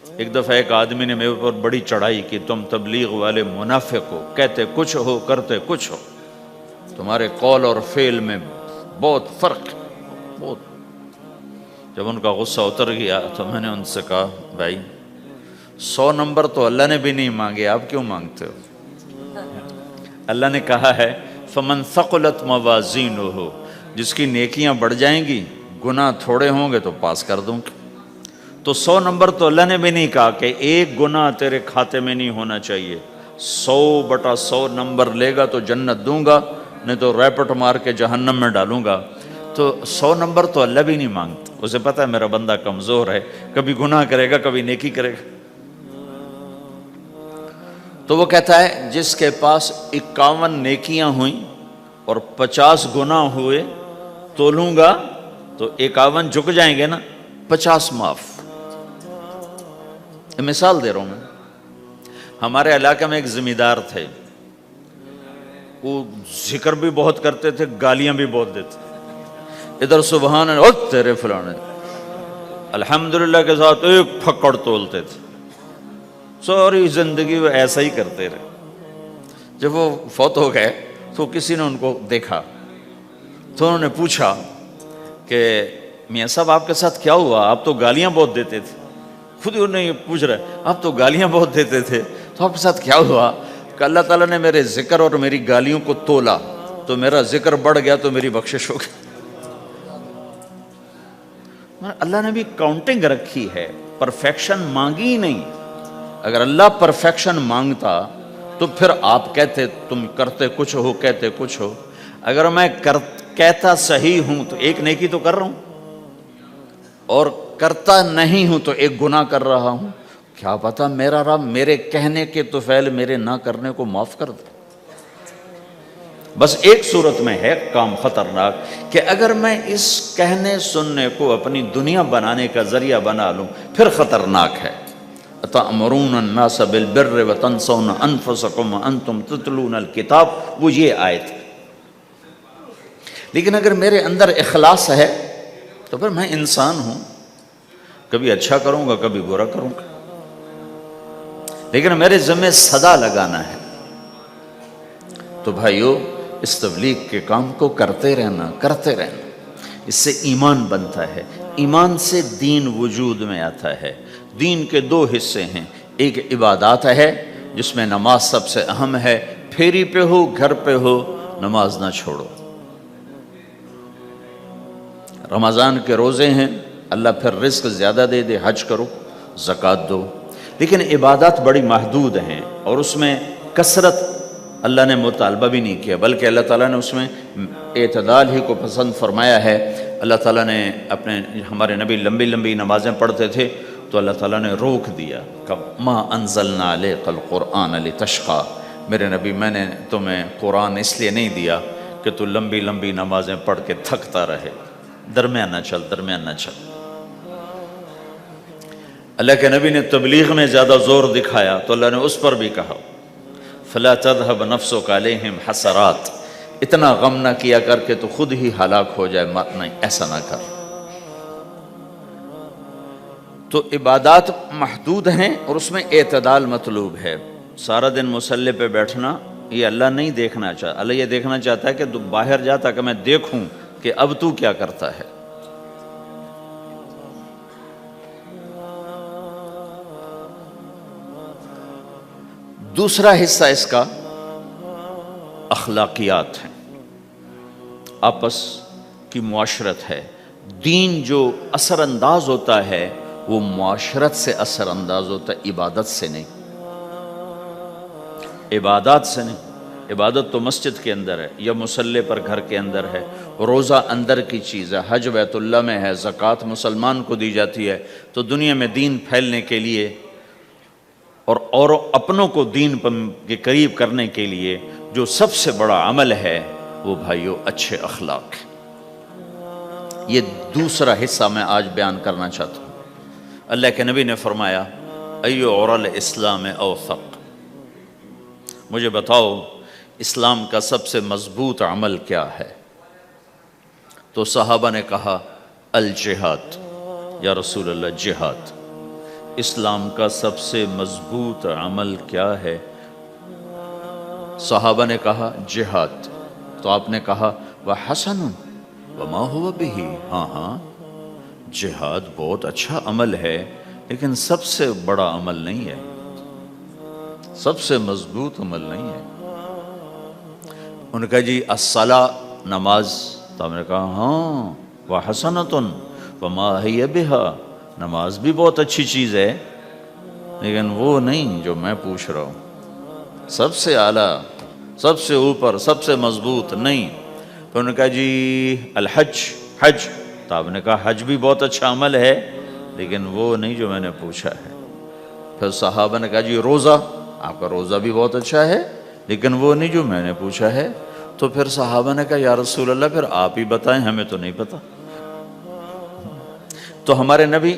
ایک دفعہ ایک آدمی نے میرے پر بڑی چڑھائی کی، تم تبلیغ والے منافق ہو، کہتے کچھ ہو کرتے کچھ ہو، تمہارے قول اور فعل میں بہت فرق ہے، بہت۔ جب ان کا غصہ اتر گیا تو میں نے ان سے کہا بھائی 100 نمبر تو اللہ نے بھی نہیں مانگے، آپ کیوں مانگتے ہو؟ اللہ نے کہا ہے فمن ثقلت موازینہ، جس کی نیکیاں بڑھ جائیں گی گناہ تھوڑے ہوں گے تو پاس کر دوں گا۔ تو 100 نمبر تو اللہ نے بھی نہیں کہا کہ ایک گناہ تیرے کھاتے میں نہیں ہونا چاہیے، 100/100 نمبر لے گا تو جنت دوں گا، نہیں تو ریپٹ مار کے جہنم میں ڈالوں گا۔ تو 100 نمبر تو اللہ بھی نہیں مانگتا، اسے پتہ ہے میرا بندہ کمزور ہے، کبھی گناہ کرے گا کبھی نیکی کرے گا۔ تو وہ کہتا ہے جس کے پاس 51 نیکیاں ہوئیں اور 50 گناہ ہوئے تولوں گا تو 51 جھک جائیں گے نا، 50 معاف۔ مثال دے رہا ہوں میں، ہمارے علاقے میں ایک زمیندار تھے، وہ ذکر بھی بہت کرتے تھے، گالیاں بھی بہت دیتے، ادھر سبحان اللہ او تیرے فلانے، الحمدللہ کے ساتھ ایک پھکڑ تولتے تھے، ساری زندگی وہ ایسا ہی کرتے رہے۔ جب وہ فوت ہو گئے تو کسی نے ان کو دیکھا تو انہوں نے پوچھا کہ میاں صاحب آپ کے ساتھ کیا ہوا، آپ تو گالیاں بہت دیتے تھے۔ خود ہی انہیں پوچھ رہے آپ تو گالیاں بہت دیتے تھے تو آپ کے ساتھ کیا ہوا؟ کہ اللہ تعالیٰ نے میرے ذکر اور میری گالیوں کو تولا تو میرا ذکر بڑھ گیا تو میری بخشش ہو گئی۔ اللہ نے بھی کاؤنٹنگ رکھی ہے، پرفیکشن مانگی ہی نہیں۔ اگر اللہ پرفیکشن مانگتا تو پھر آپ کہتے تم کرتے کچھ ہو کہتے کچھ ہو۔ اگر میں کہتا صحیح ہوں تو ایک نیکی تو کر رہا ہوں، اور کرتا نہیں ہوں تو ایک گناہ کر رہا ہوں، کیا پتا میرا رب میرے کہنے کے طفیل میرے نہ کرنے کو معاف کر دے۔ بس ایک صورت میں ہے کام خطرناک کہ اگر میں اس کہنے سننے کو اپنی دنیا بنانے کا ذریعہ بنا لوں پھر خطرناک ہے۔ أَتَأْمُرُونَ النَّاسَ بِالْبِرِّ وَتَنْسَوْنَ أَنفُسَكُمْ وَأَنْتُمْ تُتْلُونَ الْكِتَابَ، وہ یہ آیت ہے۔ لیکن اگر میرے اندر اخلاص ہے تو پھر میں انسان ہوں، کبھی اچھا کروں گا کبھی برا کروں گا، لیکن میرے ذمہ صدا لگانا ہے۔ تو بھائیو اس تبلیغ کے کام کو کرتے رہنا، اس سے ایمان بنتا ہے، ایمان سے دین وجود میں آتا ہے۔ دین کے 2 حصے ہیں، ایک عبادات ہے جس میں نماز سب سے اہم ہے، پھیری پہ ہو گھر پہ ہو نماز نہ چھوڑو۔ رمضان کے روزے ہیں، اللہ پھر رزق زیادہ دے دے، حج کرو، زکوٰۃ دو، لیکن عبادات بڑی محدود ہیں اور اس میں کثرت اللہ نے مطالبہ بھی نہیں کیا، بلکہ اللہ تعالیٰ نے اس میں اعتدال ہی کو پسند فرمایا ہے۔ اللہ تعالیٰ نے ہمارے نبی لمبی لمبی نمازیں پڑھتے تھے تو اللہ تعالیٰ نے روک دیا کہ ما انزلنا علیک القرآن لتشقی، میرے نبی میں نے تمہیں قرآن اس لیے نہیں دیا کہ تو لمبی لمبی نمازیں پڑھ کے تھکتا رہے، درمیان نہ چل۔ اللہ کے نبی نے تبلیغ میں زیادہ زور دکھایا تو اللہ نے اس پر بھی کہا فلا تذهب نفسك علیہم حسرات، اتنا غم نہ کیا کر کے تو خود ہی ہلاک ہو جائے، نہیں ایسا نہ کر۔ تو عبادات محدود ہیں اور اس میں اعتدال مطلوب ہے۔ سارا دن مصلی پہ بیٹھنا یہ اللہ نہیں دیکھنا چاہتا، اللہ یہ دیکھنا چاہتا ہے کہ تو باہر جاتا کہ میں دیکھوں کہ اب تو کیا کرتا ہے۔ دوسرا حصہ اس کا اخلاقیات ہیں، آپس کی معاشرت ہے۔ دین جو اثر انداز ہوتا ہے وہ معاشرت سے اثر انداز ہوتا ہے، عبادت سے نہیں، عبادات سے نہیں۔ عبادت تو مسجد کے اندر ہے یا مصلی پر گھر کے اندر ہے، روزہ اندر کی چیز ہے، حج بیت اللہ میں ہے، زکوٰۃ مسلمان کو دی جاتی ہے۔ تو دنیا میں دین پھیلنے کے لیے اور اپنوں کو دین کے قریب کرنے کے لیے جو سب سے بڑا عمل ہے وہ بھائیو اچھے اخلاق ہے۔ یہ دوسرا حصہ میں آج بیان کرنا چاہتا ہوں۔ اللہ کے نبی نے فرمایا ایو عرل اسلام اوثق، مجھے بتاؤ اسلام کا سب سے مضبوط عمل کیا ہے؟ تو صحابہ نے کہا الجہاد، یا رسول اللہ جہاد۔ اسلام کا سب سے مضبوط عمل کیا ہے؟ صحابہ نے کہا جہاد، تو آپ نے کہا وَحَسَنٌ وَمَا هُوَ بِهِ، ہاں جہاد بہت اچھا عمل ہے لیکن سب سے بڑا عمل نہیں ہے، سب سے مضبوط عمل نہیں ہے۔ انہوں نے کہا جی الصلاۃ، نماز، تو ہم نے کہا ہاں وَحَسَنَةٌ وَمَا هِيَ بِهَا، نماز بھی بہت اچھی چیز ہے لیکن وہ نہیں جو میں پوچھ رہا ہوں، سب سے اعلیٰ، سب سے اوپر، سب سے مضبوط نہیں۔ تو انہوں نے کہا جی الحج، حج، تو آپ نے کہا حج بھی بہت اچھا عمل ہے لیکن وہ نہیں جو میں نے پوچھا ہے۔ پھر صحابہ نے کہا جی روزہ، آپ کا روزہ بھی بہت اچھا ہے لیکن وہ نہیں جو میں نے پوچھا ہے۔ تو پھر صحابہ نے کہا یا رسول اللہ پھر آپ ہی بتائیں، ہمیں تو نہیں پتا۔ تو ہمارے نبی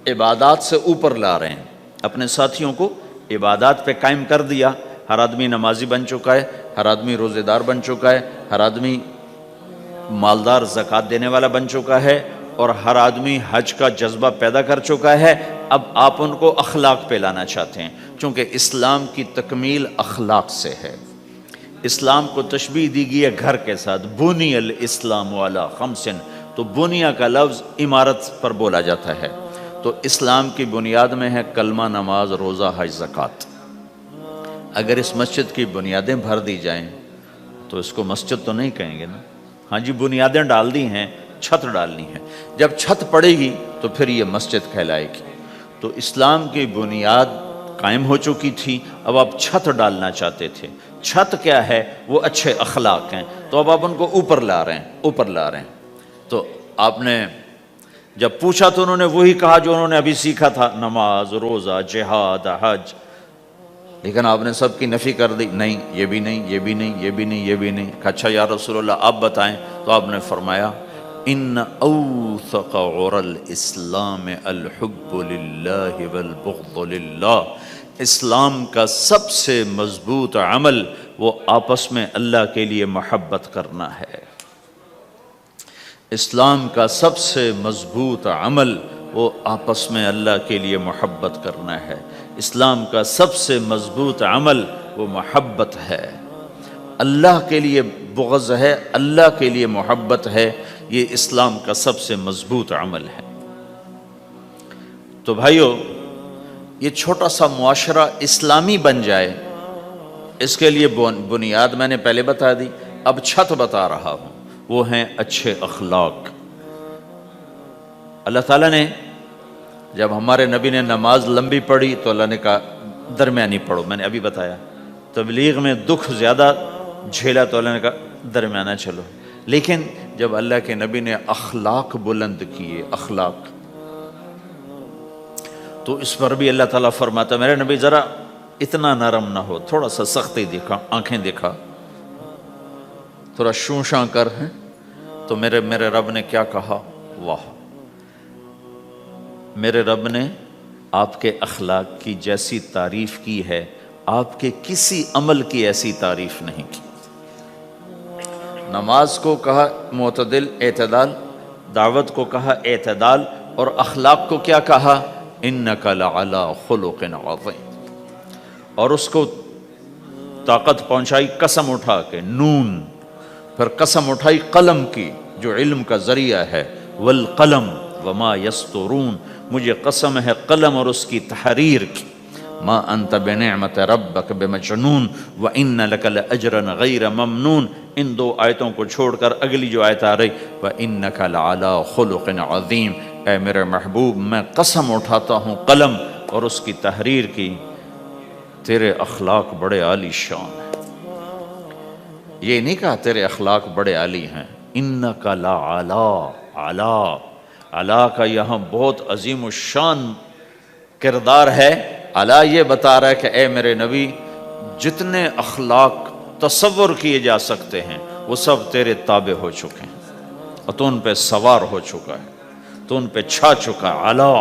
عبادات سے اوپر لا رہے ہیں، اپنے ساتھیوں کو عبادات پہ قائم کر دیا۔ ہر آدمی نمازی بن چکا ہے، ہر آدمی روزے دار بن چکا ہے، ہر آدمی مالدار زکوٰۃ دینے والا بن چکا ہے، اور ہر آدمی حج کا جذبہ پیدا کر چکا ہے۔ اب آپ ان کو اخلاق پہ لانا چاہتے ہیں، چونکہ اسلام کی تکمیل اخلاق سے ہے۔ اسلام کو تشبیہ دی گئی ہے گھر کے ساتھ، بنی الاسلام علی خمس، تو بنیا کا لفظ عمارت پر بولا جاتا ہے، تو اسلام کی بنیاد میں ہے کلمہ، نماز، روزہ، حج، زکوٰۃ۔ اگر اس مسجد کی بنیادیں بھر دی جائیں تو اس کو مسجد تو نہیں کہیں گے نا، ہاں جی بنیادیں ڈال دی ہیں، چھت ڈالنی ہے، جب چھت پڑے گی تو پھر یہ مسجد کہلائے گی۔ تو اسلام کی بنیاد قائم ہو چکی تھی، اب آپ چھت ڈالنا چاہتے تھے۔ چھت کیا ہے؟ وہ اچھے اخلاق ہیں، تو اب آپ ان کو اوپر لا رہے ہیں، اوپر لا رہے ہیں۔ تو آپ نے جب پوچھا تو انہوں نے وہی کہا جو انہوں نے ابھی سیکھا تھا، نماز، روزہ، جہاد، حج، لیکن آپ نے سب کی نفی کر دی، نہیں یہ بھی نہیں، یہ بھی نہیں، یہ بھی نہیں، یہ بھی نہیں۔ کہا اچھا یا رسول اللہ آپ بتائیں، تو آپ نے فرمایا ان اوثق عر الاسلام الحب للہ والبغض للہ، اسلام کا سب سے مضبوط عمل وہ آپس میں اللہ کے لیے محبت کرنا ہے۔ اسلام کا سب سے مضبوط عمل وہ آپس میں اللہ کے لیے محبت کرنا ہے۔ اسلام کا سب سے مضبوط عمل وہ محبت ہے، اللہ کے لیے بغض ہے، اللہ کے لیے محبت ہے، یہ اسلام کا سب سے مضبوط عمل ہے۔ تو بھائیو، یہ چھوٹا سا معاشرہ اسلامی بن جائے، اس کے لیے بنیاد میں نے پہلے بتا دی، اب چھت بتا رہا ہوں، وہ ہیں اچھے اخلاق۔ اللہ تعالیٰ نے جب ہمارے نبی نے نماز لمبی پڑھی تو اللہ نے کہا درمیانی پڑھو، میں نے ابھی بتایا۔ تبلیغ میں دکھ زیادہ جھیلا تو اللہ نے کہا درمیانہ چلو، لیکن جب اللہ کے نبی نے اخلاق بلند کیے، اخلاق، تو اس پر بھی اللہ تعالیٰ فرماتا میرے نبی ذرا اتنا نرم نہ ہو، تھوڑا سا سختی دکھا، آنکھیں دکھا، تھوڑا شوں شاں کر ہیں۔ تو میرے رب نے کیا کہا؟ واہ، میرے رب نے آپ کے اخلاق کی جیسی تعریف کی ہے، آپ کے کسی عمل کی ایسی تعریف نہیں کی۔ نماز کو کہا معتدل، اعتدال، دعوت کو کہا اعتدال، اور اخلاق کو کیا کہا؟ انک لعلی خلق عظیم، اور اس کو طاقت پہنچائی قسم اٹھا کے، نون، پھر قسم اٹھائی قلم کی جو علم کا ذریعہ ہے، والقلم وما یسطرون، مجھے قسم ہے قلم اور اس کی تحریر کی، ما انت بنعمت ربک بمجنون وان لک لاجرا غیر ممنون۔ ان دو آیتوں کو چھوڑ کر اگلی جو آیت آ رہی وانک لعلی خلق عظیم، اے میرے محبوب میں قسم اٹھاتا ہوں قلم اور اس کی تحریر کی، تیرے اخلاق بڑے عالی شان ہیں۔ یہ نہیں کہا تیرے اخلاق بڑے عالی ہیں، انک لعلی، علا، علا کا یہاں بہت عظیم الشان کردار ہے۔ علا یہ بتا رہا ہے کہ اے میرے نبی جتنے اخلاق تصور کیے جا سکتے ہیں وہ سب تیرے تابع ہو چکے ہیں، اور تو ان پہ سوار ہو چکا ہے، تو ان پہ چھا چکا ہے۔ علا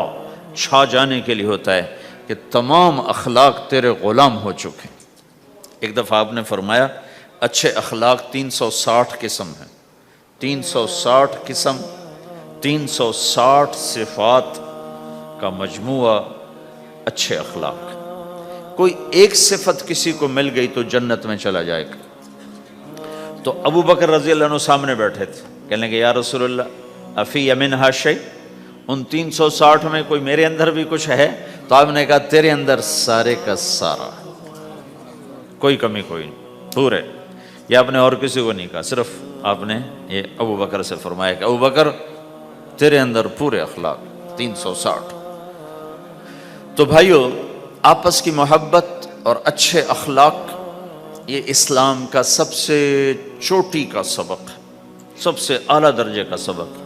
چھا جانے کے لیے ہوتا ہے کہ تمام اخلاق تیرے غلام ہو چکے ہیں۔ ایک دفعہ آپ نے فرمایا اچھے اخلاق 360 قسم ہیں، 360 قسم، 360 صفات کا مجموعہ اچھے اخلاق. کوئی ایک صفت کسی کو مل گئی تو جنت میں چلا جائے گا. تو ابو بکر رضی اللہ عنہ سامنے بیٹھے تھے, کہنے لگے یا رسول اللہ افی منہا شیء, ان 360 میں کوئی میرے اندر بھی کچھ ہے؟ تو آپ نے کہا تیرے اندر سارے کا سارا, کوئی کمی کوئی نہیں, پورے. یہ آپ نے اور کسی کو نہیں کہا, صرف آپ نے یہ ابو بکر سے فرمایا کہ ابو بکر تیرے اندر پورے اخلاق 360. تو بھائیو, آپس کی محبت اور اچھے اخلاق یہ اسلام کا سب سے چوٹی کا سبق, سب سے اعلیٰ درجے کا سبق.